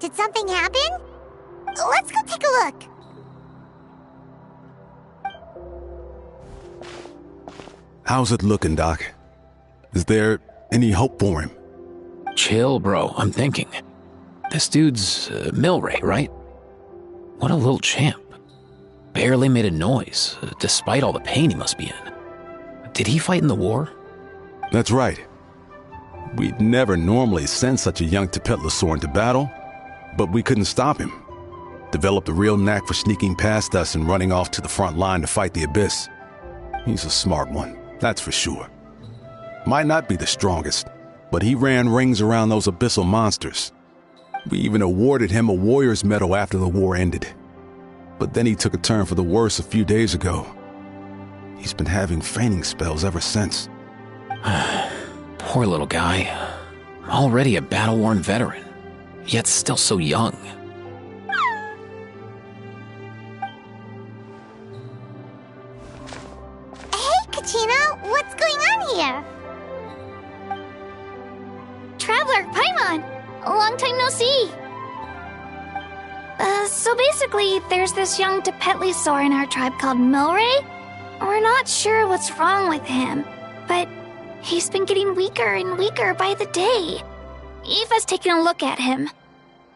Did something happen? Let's go take a look. How's it looking, Doc? Is there any hope for him? Chill, bro. I'm thinking. This dude's Milray, right? What a little champ. Barely made a noise, despite all the pain he must be in. Did he fight in the war? That's right. We'd never normally send such a young Tepetlessor into battle, but we couldn't stop him. Developed a real knack for sneaking past us and running off to the front line to fight the Abyss. He's a smart one, that's for sure. Might not be the strongest, but he ran rings around those abyssal monsters. We even awarded him a Warrior's Medal after the war ended. But then he took a turn for the worse a few days ago. He's been having fainting spells ever since. Poor little guy. Already a battle-worn veteran, yet still so young. Hey, Kachina, what's going on here? Traveler, Paimon! Long time no see! So basically, there's this young Tepetlessor in our tribe called Milray. We're not sure what's wrong with him, but he's been getting weaker and weaker by the day. Aoife's taking a look at him.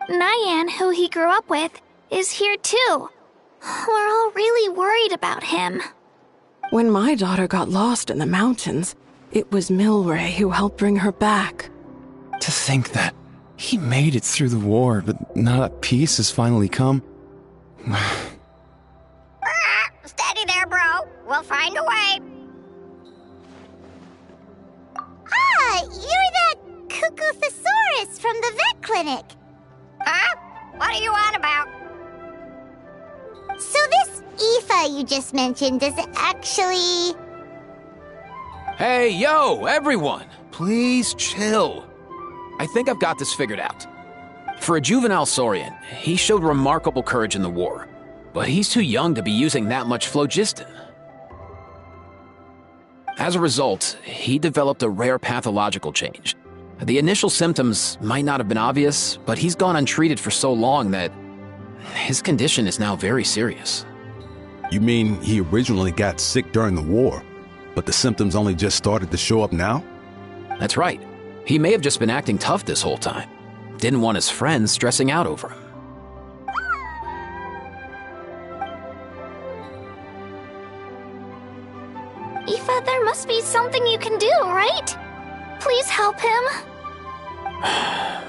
Nyan, who he grew up with, is here too. We're all really worried about him. When my daughter got lost in the mountains, it was Milray who helped bring her back. To think that he made it through the war, but now that peace has finally come. Steady there, bro. We'll find a way. Ah, you're that Cuckoo Thesaurus from the vet clinic. Huh? What are you on about? So this Aoife you just mentioned is actually... Hey, yo, everyone! Please chill. I think I've got this figured out. For a juvenile Saurian, he showed remarkable courage in the war, but he's too young to be using that much phlogiston. As a result, he developed a rare pathological change. The initial symptoms might not have been obvious, but he's gone untreated for so long that his condition is now very serious. You mean he originally got sick during the war, but the symptoms only just started to show up now? That's right. He may have just been acting tough this whole time. Didn't want his friends stressing out over him. Aoife, there must be something you can do, right? Please help him.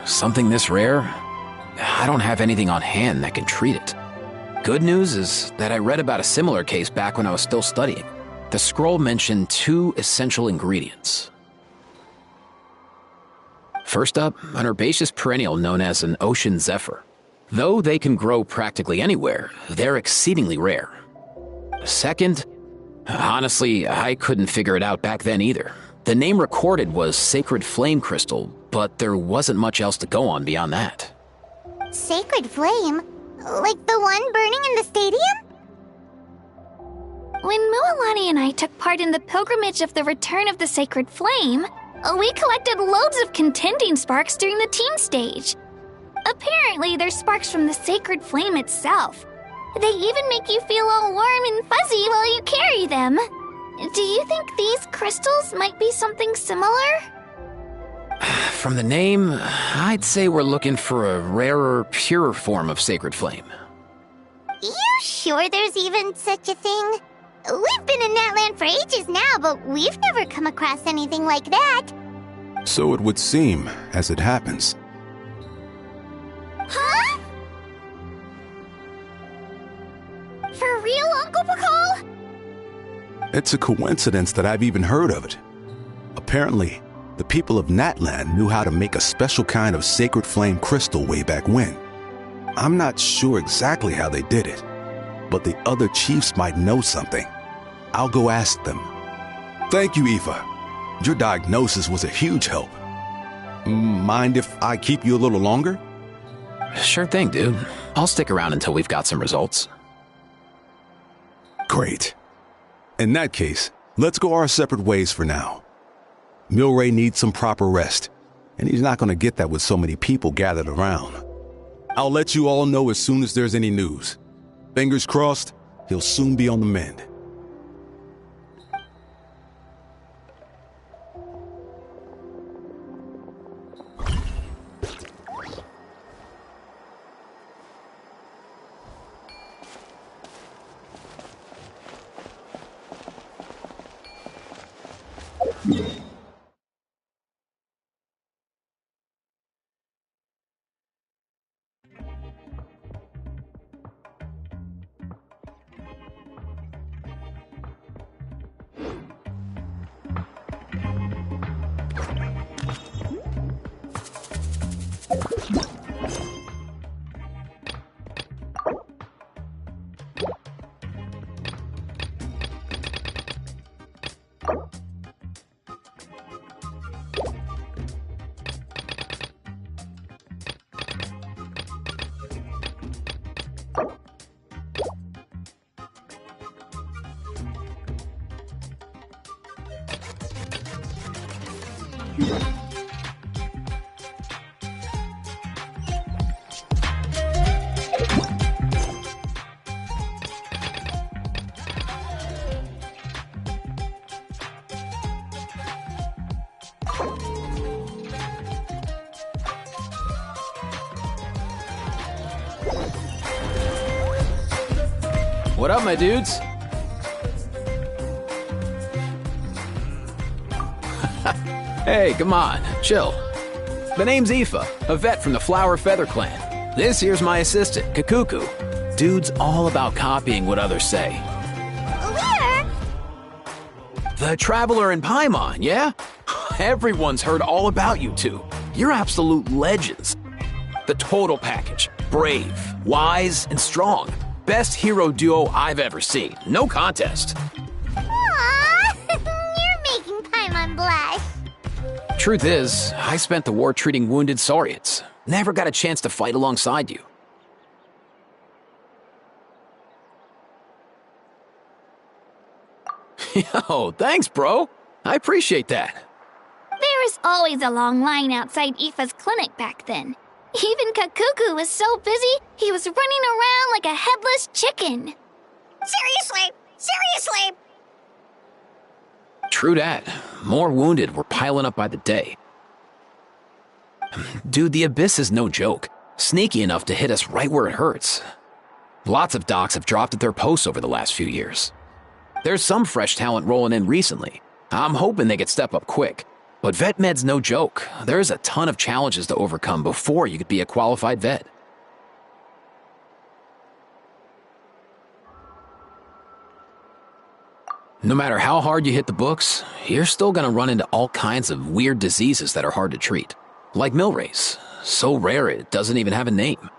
Something this rare? I don't have anything on hand that can treat it. Good news is that I read about a similar case back when I was still studying. The scroll mentioned 2 essential ingredients. First up, an herbaceous perennial known as an ocean zephyr. Though they can grow practically anywhere, they're exceedingly rare. Second, honestly, I couldn't figure it out back then either. The name recorded was Sacred Flame Crystal, but there wasn't much else to go on beyond that. Sacred Flame? Like the one burning in the stadium? When Mualani and I took part in the pilgrimage of the Return of the Sacred Flame, we collected loads of contending sparks during the teen stage. Apparently, they're sparks from the Sacred Flame itself. They even make you feel all warm and fuzzy while you carry them. Do you think these crystals might be something similar? From the name, I'd say we're looking for a rarer, purer form of Sacred Flame. You sure there's even such a thing? We've been in Natland for ages now, but we've never come across anything like that. So it would seem, as it happens. Huh? For real, Uncle Pakal? It's a coincidence that I've even heard of it. Apparently, the people of Natland knew how to make a special kind of sacred flame crystal way back when. I'm not sure exactly how they did it, but the other chiefs might know something. I'll go ask them. Thank you, Aoife. Your diagnosis was a huge help. Mind if I keep you a little longer? Sure thing, dude. I'll stick around until we've got some results. Great. In that case, let's go our separate ways for now. Milray needs some proper rest, and he's not going to get that with so many people gathered around. I'll let you all know as soon as there's any news. Fingers crossed, he'll soon be on the mend. What up, my dudes? Hey, come on, chill. The name's Aoife, a vet from the Flower Feather Clan. This here's my assistant, Kakuku. Dude's all about copying what others say. Where? The Traveler in Paimon, yeah? Everyone's heard all about you two. You're absolute legends. The total package. Brave, wise, and strong. Best hero duo I've ever seen. No contest. Aww, you're making Paimon blush. Truth is, I spent the war treating wounded Saurians. Never got a chance to fight alongside you. Yo, thanks, bro. I appreciate that. There was always a long line outside Aoife's clinic back then. Even Kakuku was so busy, he was running around like a headless chicken. Seriously? Seriously? True that. More wounded were piling up by the day. Dude, the Abyss is no joke. Sneaky enough to hit us right where it hurts. Lots of docs have dropped at their posts over the last few years. There's some fresh talent rolling in recently. I'm hoping they could step up quick. But vet med's no joke. There's a ton of challenges to overcome before you could be a qualified vet. No matter how hard you hit the books, you're still gonna run into all kinds of weird diseases that are hard to treat. Like Milray's, so rare it doesn't even have a name.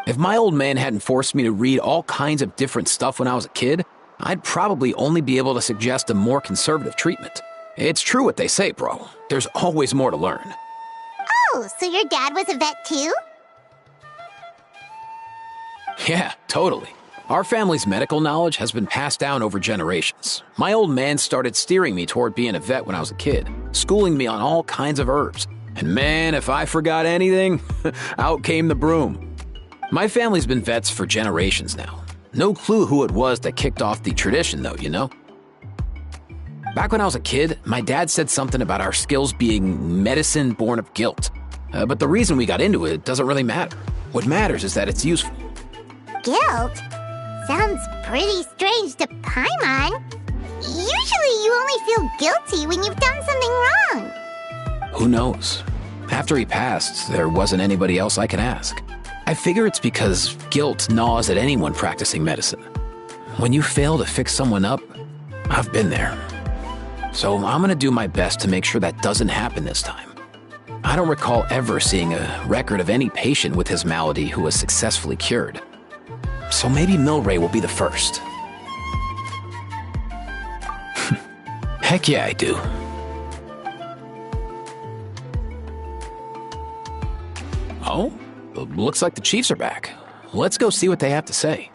If my old man hadn't forced me to read all kinds of different stuff when I was a kid, I'd probably only be able to suggest a more conservative treatment. It's true what they say, bro. There's always more to learn. Oh, so your dad was a vet too? Yeah, totally. Our family's medical knowledge has been passed down over generations. My old man started steering me toward being a vet when I was a kid, schooling me on all kinds of herbs. And man, if I forgot anything, out came the broom. My family's been vets for generations now. No clue who it was that kicked off the tradition, though, you know? Back when I was a kid, my dad said something about our skills being medicine born of guilt. But the reason we got into it doesn't really matter. What matters is that it's useful. Guilt? Sounds pretty strange to Paimon. Usually you only feel guilty when you've done something wrong. Who knows? After he passed, there wasn't anybody else I could ask. I figure it's because guilt gnaws at anyone practicing medicine. When you fail to fix someone up, I've been there. So I'm gonna do my best to make sure that doesn't happen this time. I don't recall ever seeing a record of any patient with his malady who was successfully cured. So maybe Milray will be the first. Heck yeah, I do. Oh, looks like the Chiefs are back. Let's go see what they have to say.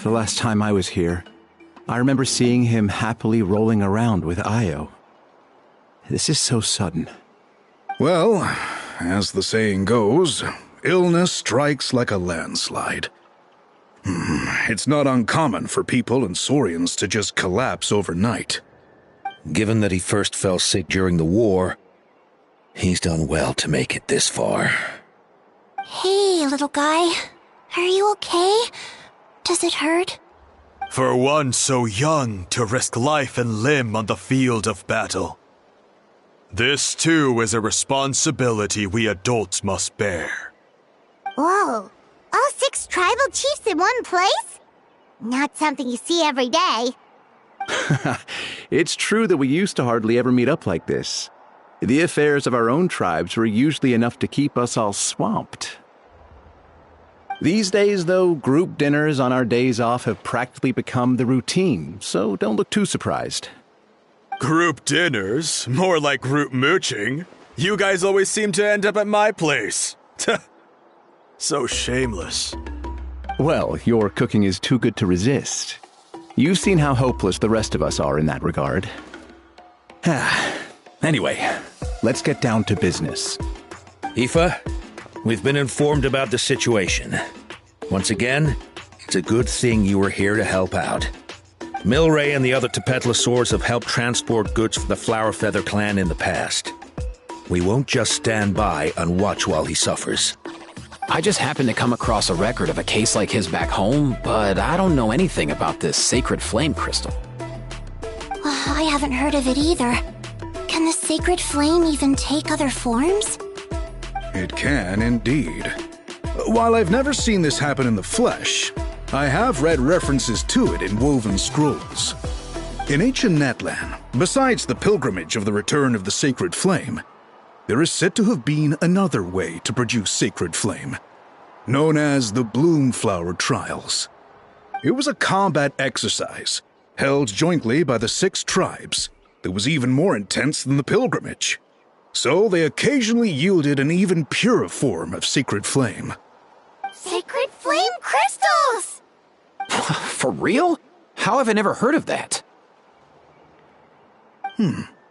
the last time I was here. I remember seeing him happily rolling around with Io. This is so sudden. Well, as the saying goes, illness strikes like a landslide. It's not uncommon for people and Saurians to just collapse overnight. Given that he first fell sick during the war, he's done well to make it this far. Hey, little guy. Are you okay? Does it hurt? For one so young to risk life and limb on the field of battle. This, too, is a responsibility we adults must bear. Whoa. All 6 tribal chiefs in one place? Not something you see every day. It's true that we used to hardly ever meet up like this. The affairs of our own tribes were usually enough to keep us all swamped. These days, though, group dinners on our days off have practically become the routine, so don't look too surprised. Group dinners? More like group mooching. You guys always seem to end up at my place. So shameless. Well, your cooking is too good to resist. You've seen how hopeless the rest of us are in that regard. Anyway, let's get down to business. Aoife, we've been informed about the situation. Once again, it's a good thing you were here to help out. Milray and the other Tepetlosaurs have helped transport goods for the Flowerfeather clan in the past. We won't just stand by and watch while he suffers. I just happened to come across a record of a case like his back home, but I don't know anything about this sacred flame crystal. I haven't heard of it either. Can the sacred flame even take other forms? It can indeed. While I've never seen this happen in the flesh, I have read references to it in woven scrolls. In ancient Natlan, besides the pilgrimage of the return of the sacred flame, there is said to have been another way to produce sacred flame, known as the Bloomflower Trials. It was a combat exercise, held jointly by the 6 tribes, that was even more intense than the pilgrimage. So they occasionally yielded an even purer form of sacred flame. Sacred flame crystals! For real? How have I never heard of that?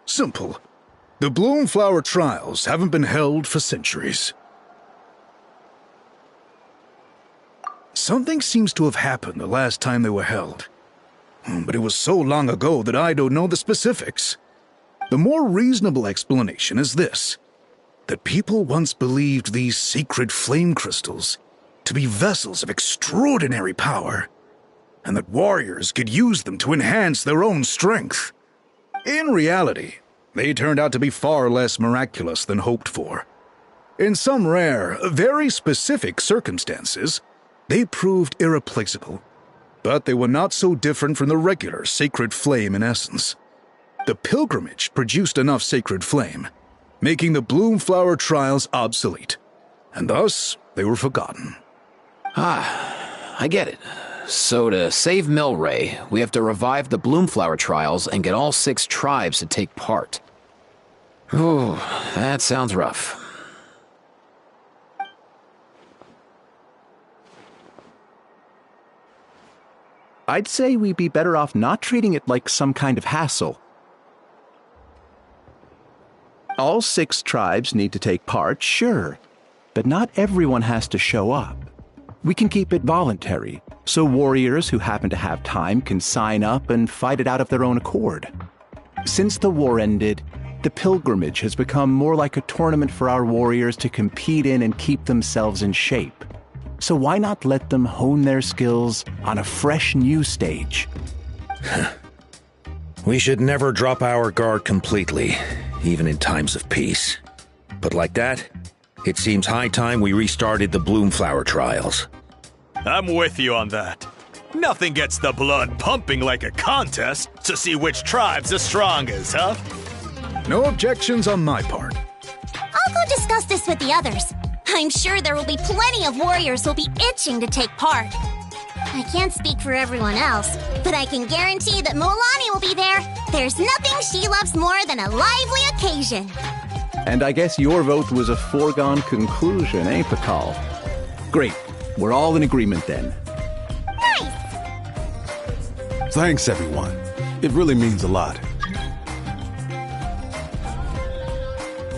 Simple. The Bloomflower Trials haven't been held for centuries. Something seems to have happened the last time they were held. But it was so long ago that I don't know the specifics. The more reasonable explanation is this: that people once believed these sacred flame crystals to be vessels of extraordinary power, and that warriors could use them to enhance their own strength. In reality, they turned out to be far less miraculous than hoped for. In some rare, very specific circumstances, they proved irreplaceable, but they were not so different from the regular sacred flame in essence. The pilgrimage produced enough sacred flame, making the Bloomflower Trials obsolete, and thus they were forgotten. I get it. So to save Milray, we have to revive the Bloomflower Trials and get all 6 tribes to take part. Ooh, that sounds rough. I'd say we'd be better off not treating it like some kind of hassle. All 6 tribes need to take part, sure, but not everyone has to show up. We can keep it voluntary, so warriors who happen to have time can sign up and fight it out of their own accord. Since the war ended, the pilgrimage has become more like a tournament for our warriors to compete in and keep themselves in shape. So why not let them hone their skills on a fresh new stage? We should never drop our guard completely, even in times of peace. But like that, it seems high time we restarted the Bloomflower Trials. I'm with you on that. Nothing gets the blood pumping like a contest to see which tribe's the strongest, huh? No objections on my part. I'll go discuss this with the others. I'm sure there will be plenty of warriors who'll be itching to take part. I can't speak for everyone else, but I can guarantee that Molani will be there. There's nothing she loves more than a lively occasion. And I guess your vote was a foregone conclusion, eh, Pakal? Great. We're all in agreement then. Nice! Thanks, everyone. It really means a lot.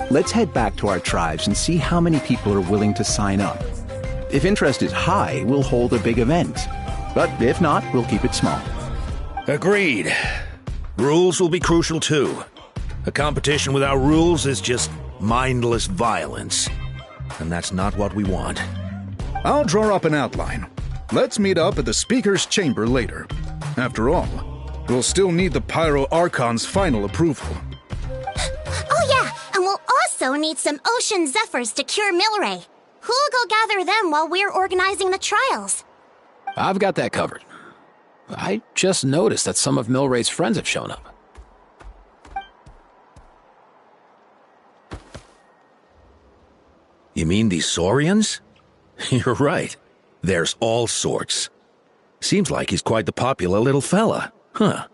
Let's head back to our tribes and see how many people are willing to sign up. If interest is high, we'll hold a big event. But if not, we'll keep it small. Agreed. Rules will be crucial too. A competition without rules is just mindless violence. And that's not what we want. I'll draw up an outline. Let's meet up at the Speaker's Chamber later. After all, we'll still need the Pyro Archon's final approval. Oh yeah, and we'll also need some Ocean Zephyrs to cure Milray. Who'll go gather them while we're organizing the trials? I've got that covered. I just noticed that some of Milray's friends have shown up. You mean these Saurians? You're right. There's all sorts. Seems like he's quite the popular little fella. Huh.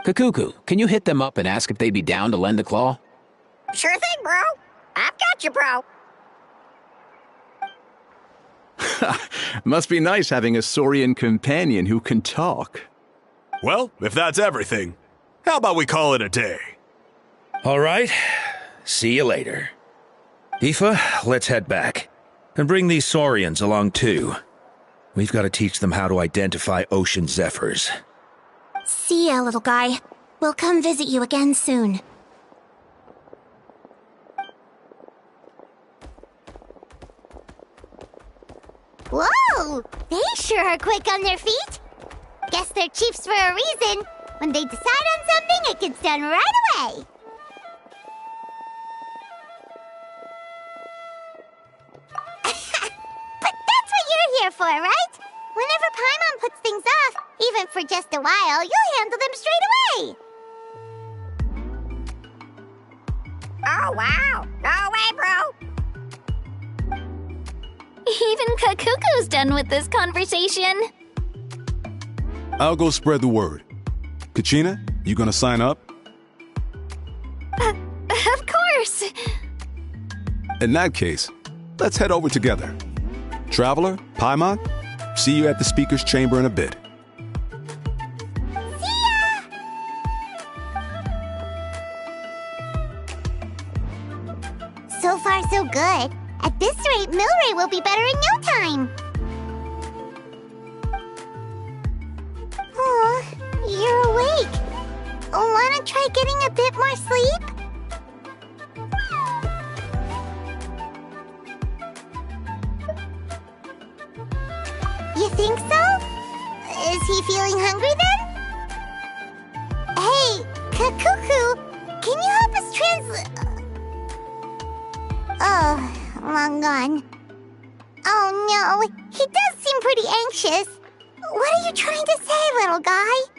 Kakuku, can you hit them up and ask if they'd be down to lend a claw? Sure thing, bro. I've got you, bro. Must be nice having a Saurian companion who can talk. Well, if that's everything, how about we call it a day? All right. See you later. Aoife, let's head back. And bring these Saurians along too. We've got to teach them how to identify Ocean Zephyrs. See ya, little guy. We'll come visit you again soon. Whoa! They sure are quick on their feet. Guess they're chiefs for a reason. When they decide on something, it gets done right away. But that's what you're here for, right? Whenever Paimon puts things off, even for just a while, you'll handle them straight away. Oh, wow. No way, bro. Even Kakuku's done with this conversation. I'll go spread the word. Kachina, you gonna sign up? Of course. In that case, let's head over together. Traveler, Paimon, see you at the Speaker's Chamber in a bit. See ya! So far, so good. At this rate, Milray will be better in no time. Oh, you're awake. Wanna try getting a bit more sleep? You think so? Is he feeling hungry then? Hey, Kakuku, can you help us translate? Oh, long gone. Oh no, he does seem pretty anxious. What are you trying to say, little guy?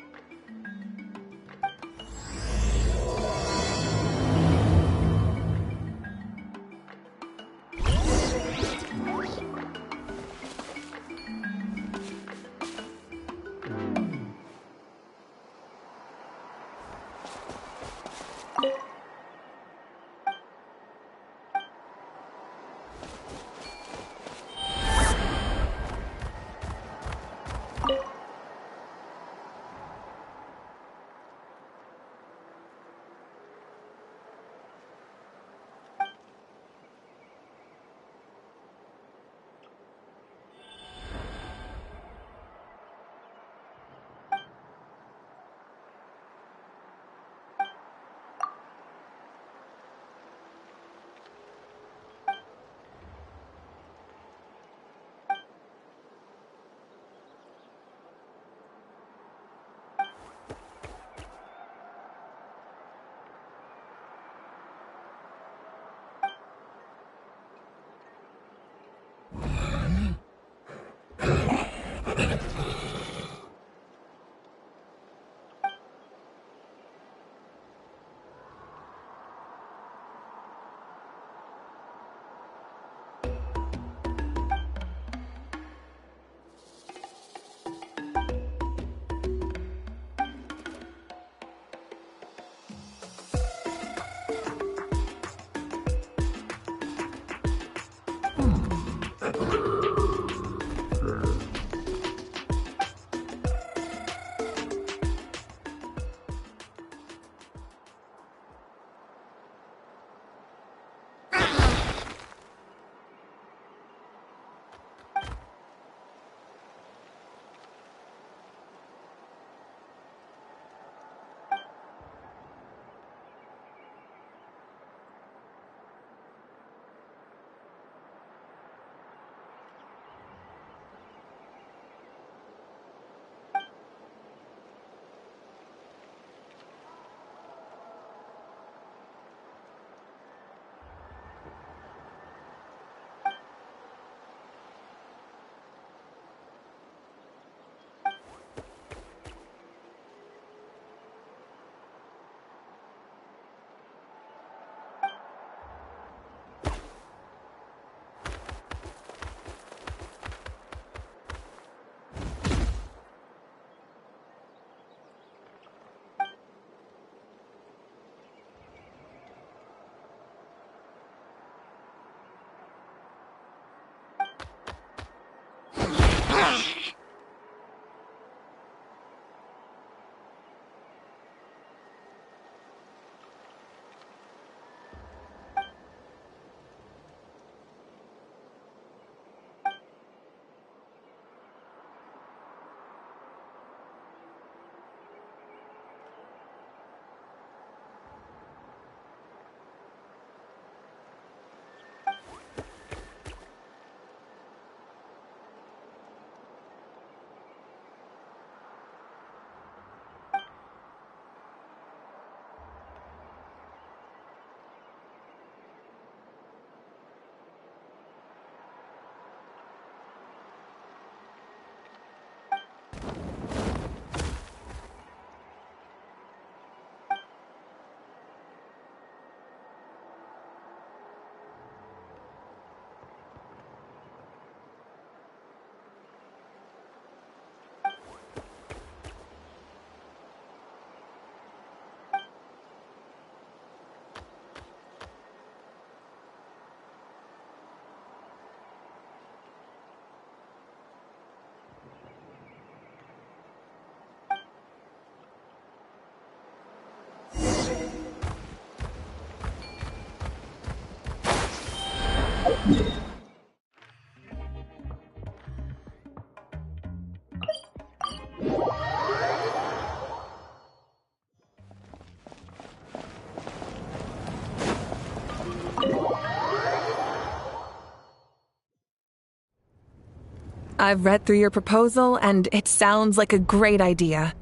I've read through your proposal, and it sounds like a great idea.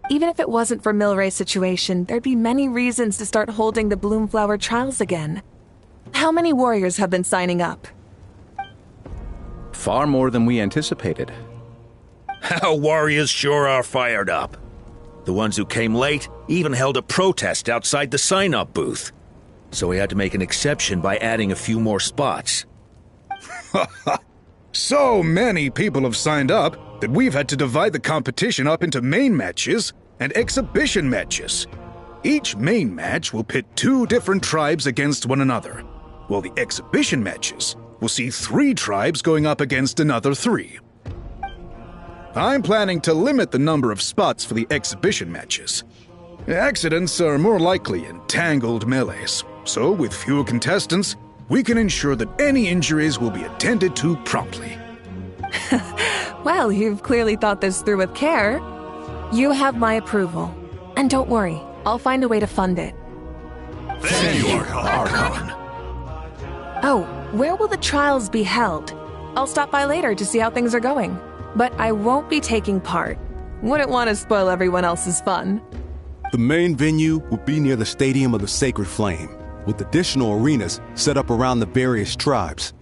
Even if it wasn't for Milray's situation, there'd be many reasons to start holding the Bloomflower trials again. How many warriors have been signing up? Far more than we anticipated. Our warriors sure are fired up. The ones who came late even held a protest outside the sign-up booth. So we had to make an exception by adding a few more spots. So many people have signed up that we've had to divide the competition up into main matches and exhibition matches. Each main match will pit 2 different tribes against one another, while the exhibition matches will see 3 tribes going up against another 3. I'm planning to limit the number of spots for the exhibition matches. Accidents are more likely in tangled melees, so with fewer contestants, we can ensure that any injuries will be attended to promptly. Well, you've clearly thought this through with care. You have my approval. And don't worry, I'll find a way to fund it. Thank you, Archon. Oh, where will the trials be held? I'll stop by later to see how things are going. But I won't be taking part. Wouldn't want to spoil everyone else's fun. The main venue will be near the Stadium of the Sacred Flame, with additional arenas set up around the various tribes.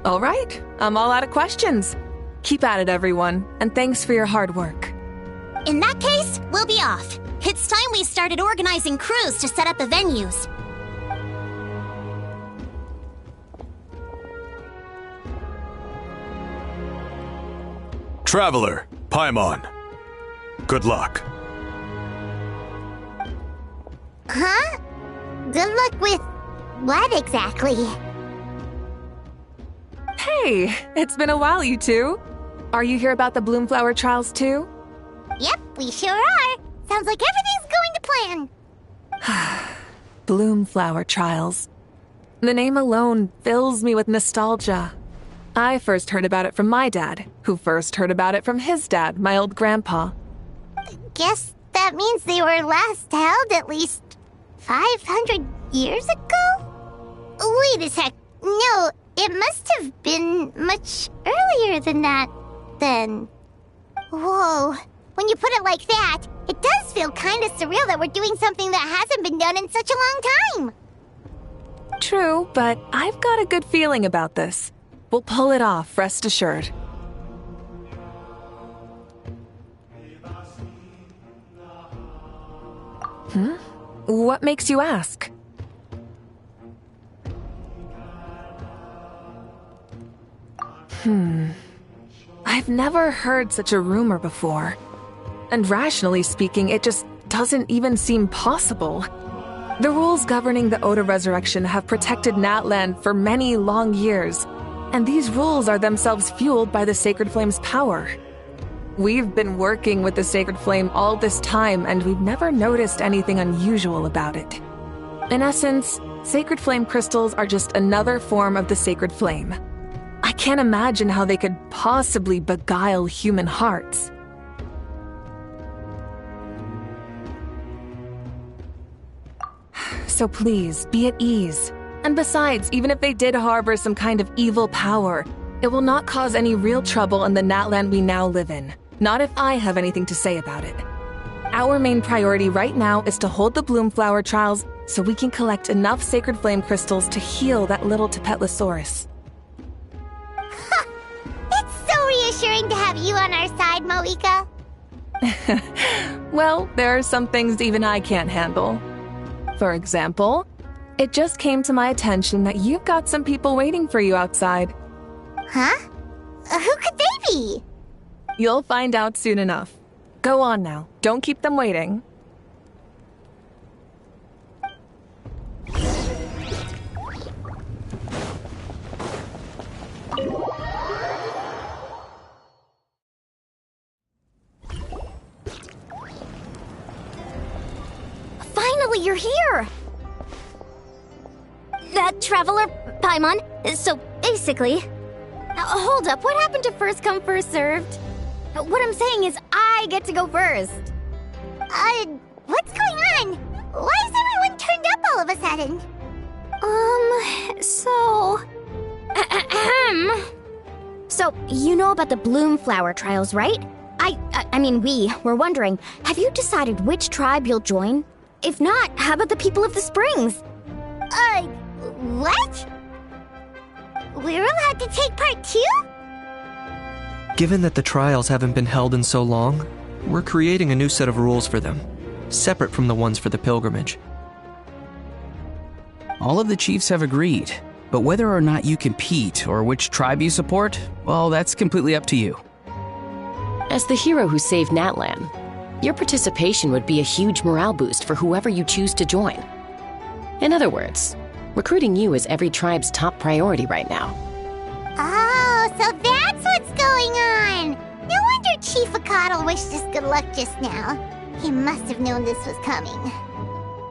All right, I'm all out of questions. Keep at it, everyone, and thanks for your hard work. In that case, we'll be off. It's time we started organizing crews to set up the venues. Traveler, Paimon. Good luck. Huh? Good luck with what exactly? Hey, it's been a while, you two. Are you here about the Bloomflower trials too? Yep, we sure are. Sounds like everything's going to plan. Bloomflower trials. The name alone fills me with nostalgia. I first heard about it from my dad, who first heard about it from his dad, my old grandpa. Guess that means they were last held at least 500 years ago? Wait a sec. No, it must have been much earlier than that, then. Whoa. When you put it like that, it does feel kind of surreal that we're doing something that hasn't been done in such a long time. True, but I've got a good feeling about this. We'll pull it off, rest assured. What makes you ask? I've never heard such a rumor before. And rationally speaking, it just doesn't even seem possible. The rules governing the Oda resurrection have protected Natland for many long years, and these rules are themselves fueled by the Sacred Flame's power. We've been working with the Sacred Flame all this time, and we've never noticed anything unusual about it. In essence, Sacred Flame crystals are just another form of the Sacred Flame. I can't imagine how they could possibly beguile human hearts. So please, be at ease. And besides, even if they did harbor some kind of evil power, it will not cause any real trouble in the Natland we now live in. Not if I have anything to say about it. Our main priority right now is to hold the Bloomflower trials so we can collect enough Sacred Flame crystals to heal that little Tapetlosaurus. It's so reassuring to have you on our side, Moika. Well, there are some things even I can't handle. For example, it just came to my attention that you've got some people waiting for you outside. Huh? Who could they be? You'll find out soon enough. Go on now. Don't keep them waiting. Finally, you're here! Traveler Paimon, so basically... hold up, what happened to first come, first served? What I'm saying is I get to go first. What's going on? Why is everyone turned up all of a sudden? So, you know about the bloom flower trials, right? I mean, we were wondering, have you decided which tribe you'll join? If not, how about the people of the springs? What? We're allowed to take part too? Given that the trials haven't been held in so long, we're creating a new set of rules for them, separate from the ones for the pilgrimage. All of the chiefs have agreed, but whether or not you compete or which tribe you support, well, that's completely up to you. As the hero who saved Natlan, your participation would be a huge morale boost for whoever you choose to join. In other words, recruiting you is every tribe's top priority right now. Oh, so that's what's going on! No wonder Chief Akatl wished us good luck just now. He must have known this was coming.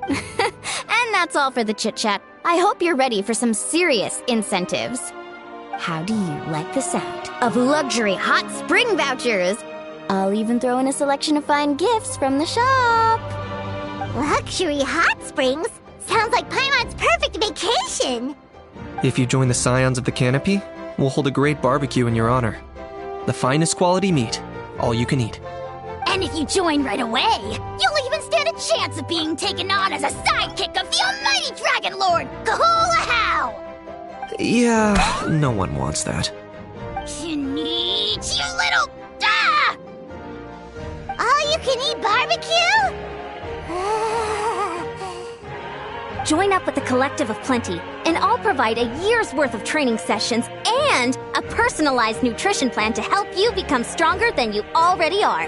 And that's all for the chit-chat. I hope you're ready for some serious incentives. How do you like the sound of luxury hot spring vouchers? I'll even throw in a selection of fine gifts from the shop. Luxury hot springs? Sounds like Paimon's perfect vacation! If you join the Scions of the Canopy, we'll hold a great barbecue in your honor. The finest quality meat, all you can eat. And if you join right away, you'll even stand a chance of being taken on as a sidekick of the almighty Dragon Lord, Kahula! Yeah, no one wants that. You little... All you can eat barbecue? Join up with the Collective of Plenty, and I'll provide a year's worth of training sessions and a personalized nutrition plan to help you become stronger than you already are.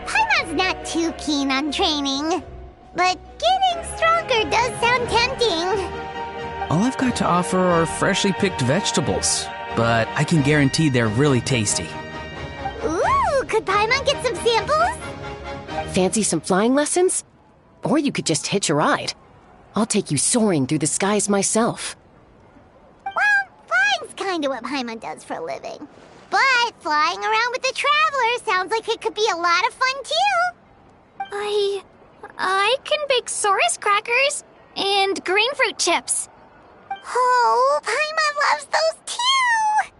Paimon's not too keen on training, but getting stronger does sound tempting. All I've got to offer are freshly picked vegetables, but I can guarantee they're really tasty. Ooh, could Paimon get some samples? Fancy some flying lessons? Or you could just hitch a ride. I'll take you soaring through the skies myself. Well, flying's kinda what Paimon does for a living. But flying around with the Traveler sounds like it could be a lot of fun too. I can bake Saurus crackers and green fruit chips. Oh, Paimon loves those too!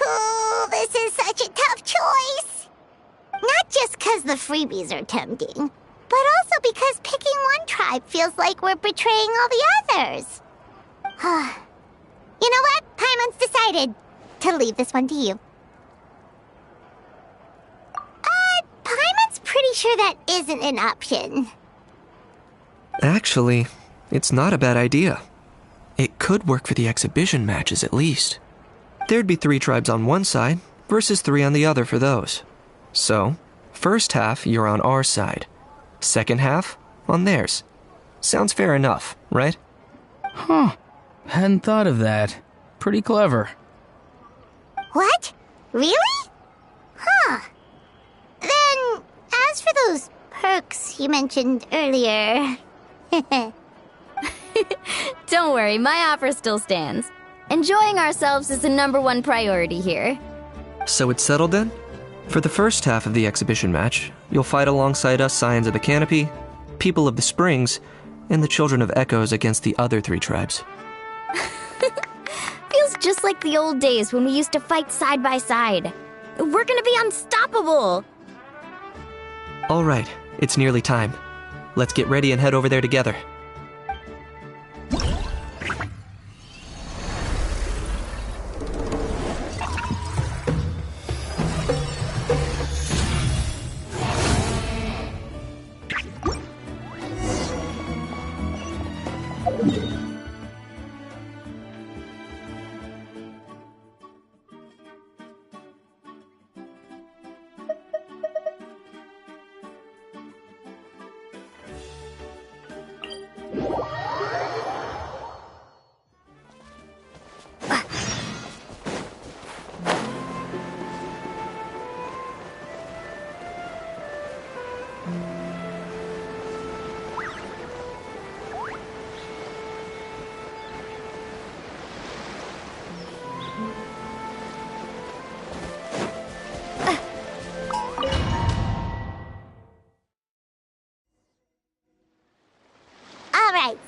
Oh, this is such a tough choice. Not just 'cause the freebies are tempting, but also because picking one tribe feels like we're betraying all the others. You know what? Paimon's decided to leave this one to you. Paimon's pretty sure that isn't an option. Actually, it's not a bad idea. It could work for the exhibition matches at least. There'd be 3 tribes on one side versus 3 on the other for those. So, first half you're on our side. Second half on theirs. Sounds fair enough, right? Huh. Hadn't thought of that. Pretty clever. What? Really? Huh. Then, as for those perks you mentioned earlier... Don't worry, my offer still stands. Enjoying ourselves is the #1 priority here. So it's settled then? For the first half of the exhibition match, you'll fight alongside us Scions of the Canopy, People of the Springs, and the Children of Echoes against the other 3 tribes. Feels just like the old days when we used to fight side by side. We're gonna be unstoppable! All right, it's nearly time. Let's get ready and head over there together.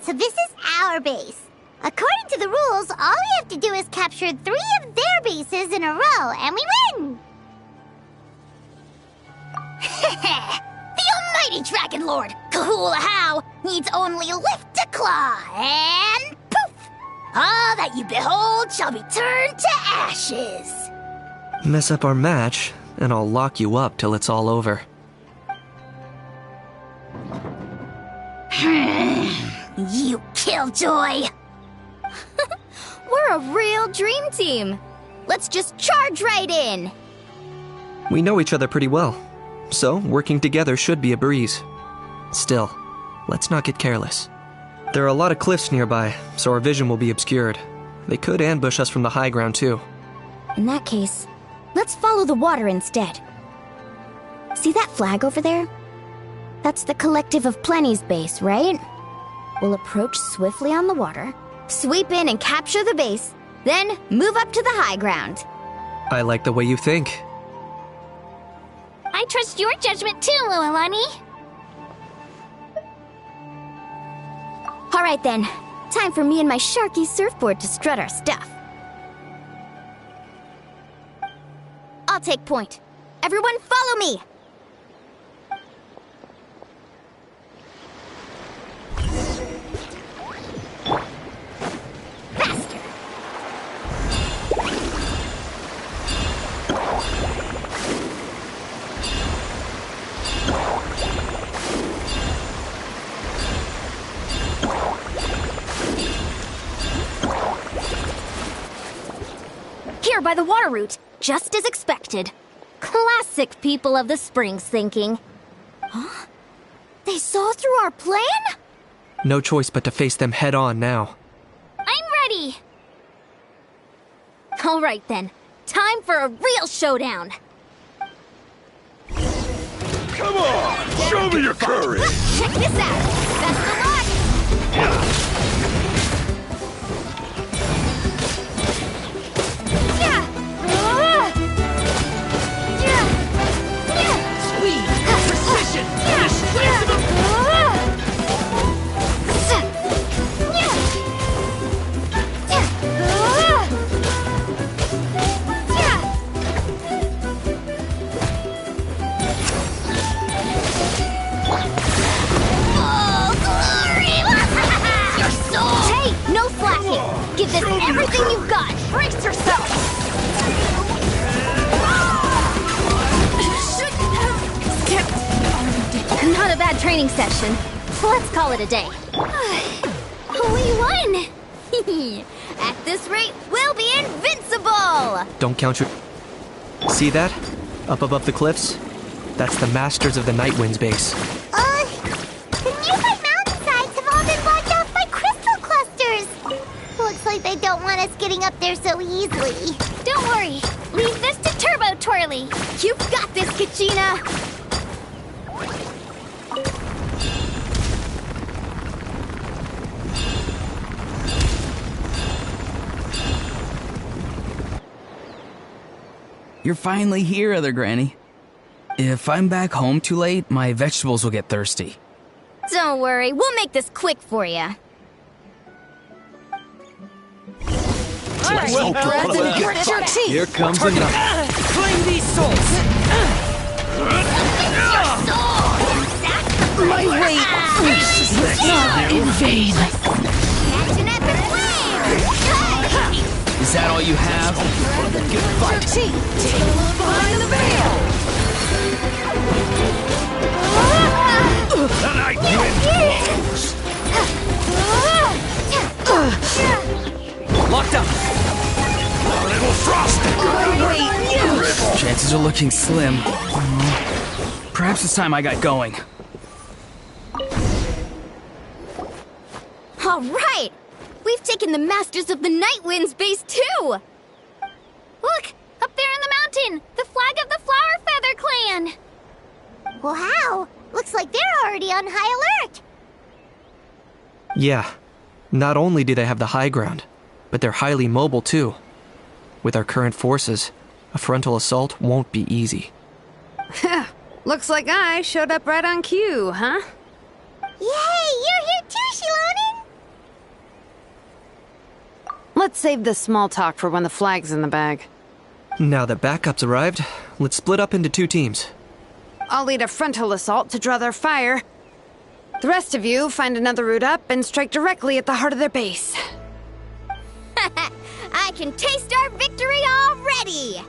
So this is our base. According to the rules, all we have to do is capture 3 of their bases in a row, and we win! The almighty Dragon Lord, Kahula needs only lift a claw, and poof! All that you behold shall be turned to ashes. Mess up our match, and I'll lock you up till it's all over. You killjoy! We're a real dream team. Let's just charge right in. We know each other pretty well, so working together should be a breeze. Still, let's not get careless. There are a lot of cliffs nearby, so our vision will be obscured. They could ambush us from the high ground too. In that case, let's follow the water instead. See that flag over there? That's the Collective of Plenty's base, right? We'll approach swiftly on the water, sweep in and capture the base, then move up to the high ground. I like the way you think. I trust your judgment too, Lualani. All right then, time for me and my Sharky surfboard to strut our stuff. I'll take point. Everyone follow me! Here by the water route, just as expected. Classic people of the Springs thinking. Huh? They saw through our plan? No choice but to face them head on now. I'm ready! All right then, time for a real showdown. Come on, show me your courage! Check this out! Best of luck! Speed, precision, the strength of a... Hey, no slacking! Give this everything you've got! Brace yourself! Not a bad training session. Let's call it a day. We won! At this rate, we'll be invincible! Don't count your... See that? Up above the cliffs? That's the Masters of the Night Wind's base. The nearby mountainsides have all been blocked off by crystal clusters. Looks like they don't want us getting up there so easily. Don't worry. Leave this to Turbo Twirly. You've got this, Kachina! You're finally here, Other Granny. If I'm back home too late, my vegetables will get thirsty. Don't worry, we'll make this quick for you. Well, here comes another. Claim these souls! My weight was not in vain. Catch an epic flame! Is that all you have? Good fight! Behind the veil! The night wind! Locked up! A little frost! Chances are looking slim. Perhaps it's time I got going. All right! We've taken the Masters of the Night Wind's base too! Look! Up there in the mountain! The flag of the Flower Feather Clan! Well, how? Looks like they're already on high alert. Yeah. Not only do they have the high ground, but they're highly mobile too. With our current forces, a frontal assault won't be easy. Looks like I showed up right on cue, huh? Yay, you're here too, Shilonin! Let's save the small talk for when the flag's in the bag. Now that backup's arrived, let's split up into 2 teams. I'll lead a frontal assault to draw their fire. The rest of you find another route up and strike directly at the heart of their base. I can taste our victory already!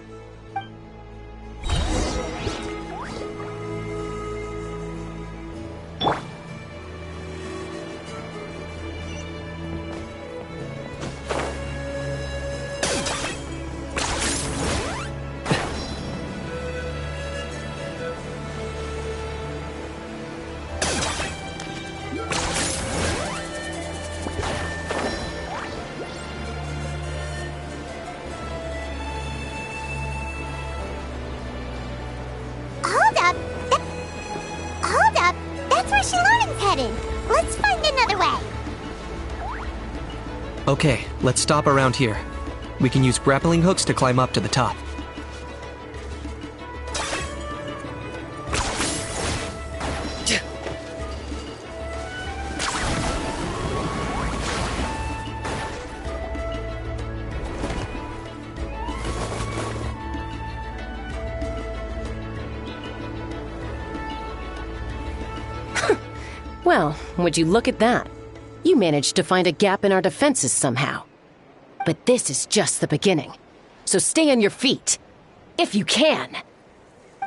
Hold up! That's where Shalonen's headed! Let's find another way! Okay, let's stop around here. We can use grappling hooks to climb up to the top. Well, would you look at that? You managed to find a gap in our defenses somehow. But this is just the beginning. So stay on your feet. If you can.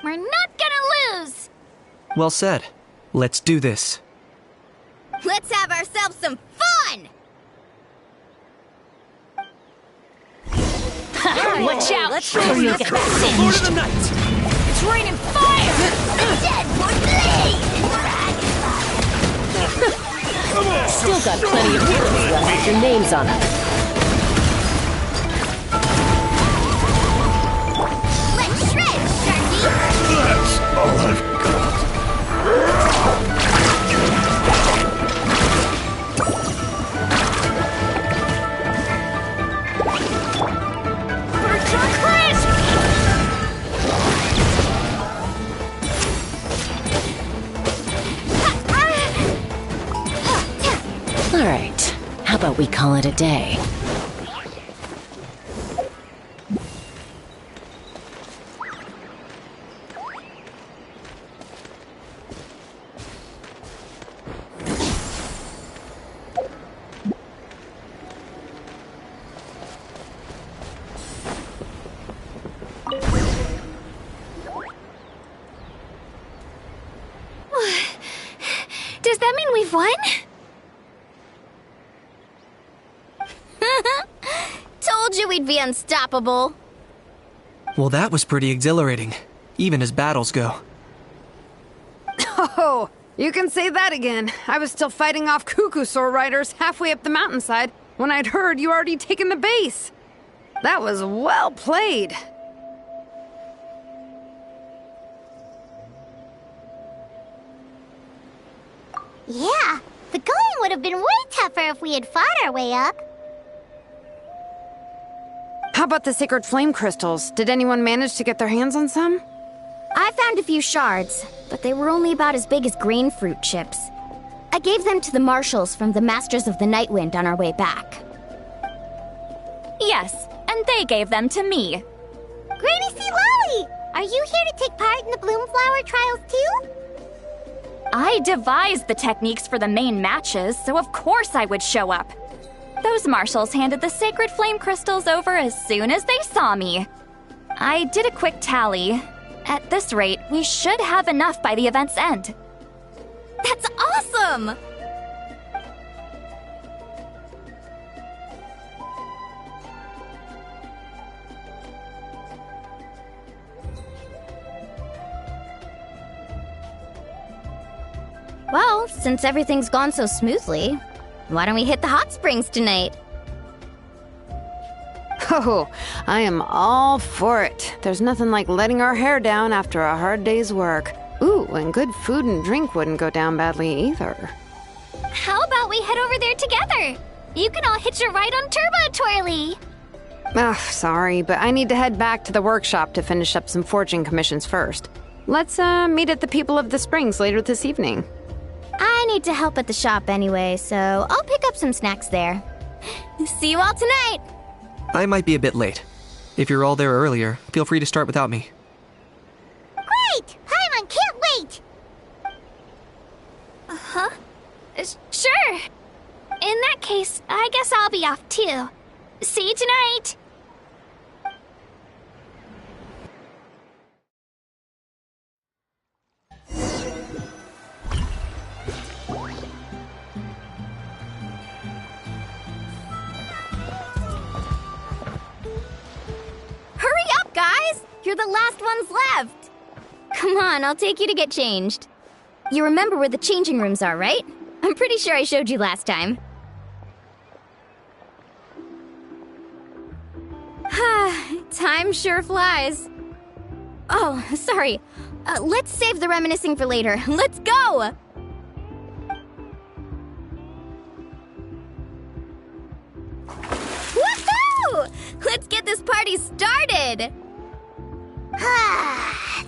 We're not gonna lose! Well said. Let's do this. Let's have ourselves some fun! Watch out! Let's show you get singed! Lord of the Night! It's raining fire! Dead would bleed! Still got plenty of heroes left with your names on them. Let's shred, Sharky! That's all I've got. Virtual crisp! All right. How about we call it a day? Does that mean we've won? Told you we'd be unstoppable. Well, that was pretty exhilarating, even as battles go. Oh, you can say that again. I was still fighting off Cuckoosaur riders halfway up the mountainside when I'd heard you already taken the base. That was well played. Yeah, the going would have been way tougher if we had fought our way up. How about the sacred flame crystals? Did anyone manage to get their hands on some? I found a few shards, but they were only about as big as grain fruit chips. I gave them to the marshals from the Masters of the Nightwind on our way back. Yes, and they gave them to me. Granny C. Lolly! Are you here to take part in the Bloomflower trials too? I devised the techniques for the main matches, so of course I would show up. Those marshals handed the sacred flame crystals over as soon as they saw me. I did a quick tally. At this rate, we should have enough by the event's end. That's awesome! Well, since everything's gone so smoothly, why don't we hit the hot springs tonight? Oh, I am all for it. There's nothing like letting our hair down after a hard day's work. Ooh, and good food and drink wouldn't go down badly either. How about we head over there together? You can all hitch a ride on Turbo Twirly. Ugh, sorry, but I need to head back to the workshop to finish up some forging commissions first. Let's, meet at the People of the Springs later this evening. I need to help at the shop anyway, so I'll pick up some snacks there. See you all tonight! I might be a bit late. If you're all there earlier, feel free to start without me. Great! Paimon can't wait! Huh? Sure. In that case, I guess I'll be off too. See you tonight. Hurry up, guys! You're the last ones left! Come on, I'll take you to get changed. You remember where the changing rooms are, right? I'm pretty sure I showed you last time. Time sure flies. Oh, sorry. Let's save the reminiscing for later. Let's go! Woohoo! Let's get this party started!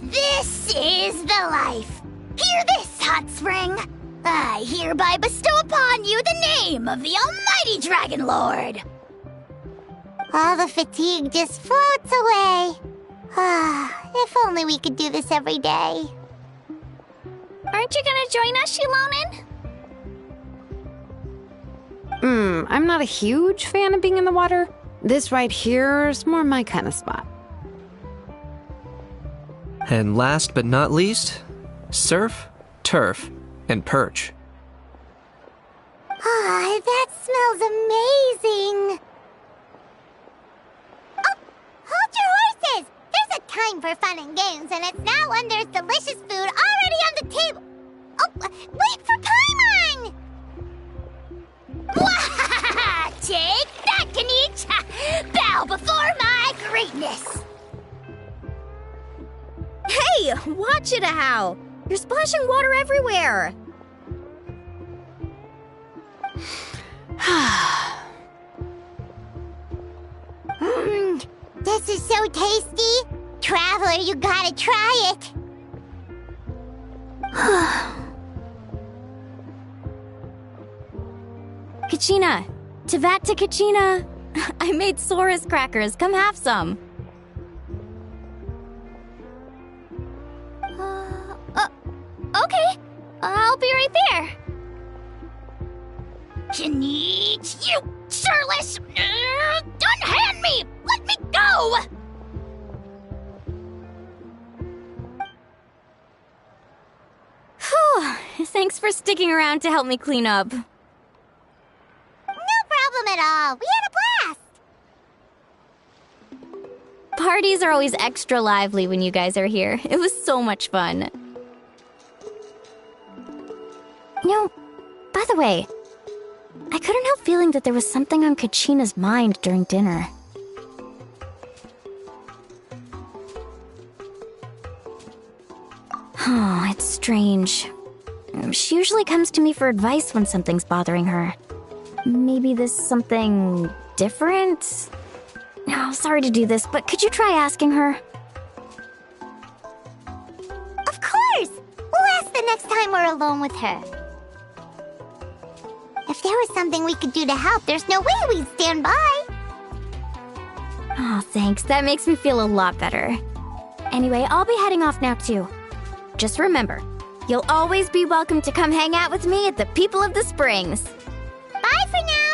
This is the life. Hear this, hot spring. I hereby bestow upon you the name of the almighty Dragon Lord. All the fatigue just floats away. If only we could do this every day. Aren't you gonna join us, Shilonen? I'm not a huge fan of being in the water. This right here is more my kind of spot. And last but not least, surf, turf, and perch. That smells amazing. Oh, hold your horses! There's a time for fun and games, and it's now when there's delicious food already on the table. Oh, wait for Paimon! Take that, Kanich! Bow before my greatness! Hey, watch it, How! You're splashing water everywhere! This is so tasty! Traveler, you gotta try it! Kachina! Tevat to Kachina! I made Sora's crackers. Come have some. Okay. I'll be right there. Kanich, you surless! Unhand me! Let me go! Whew. Thanks for sticking around to help me clean up. No problem at all. We had a blast! Parties are always extra lively when you guys are here. It was so much fun. You know, by the way, I couldn't help feeling that there was something on Kachina's mind during dinner. Oh, it's strange. She usually comes to me for advice when something's bothering her. Maybe this something different? Oh, sorry to do this, but could you try asking her? Of course! We'll ask the next time we're alone with her. If there was something we could do to help, there's no way we'd stand by. Oh, thanks. That makes me feel a lot better. Anyway, I'll be heading off now, too. Just remember, you'll always be welcome to come hang out with me at the People of the Springs. Bye for now!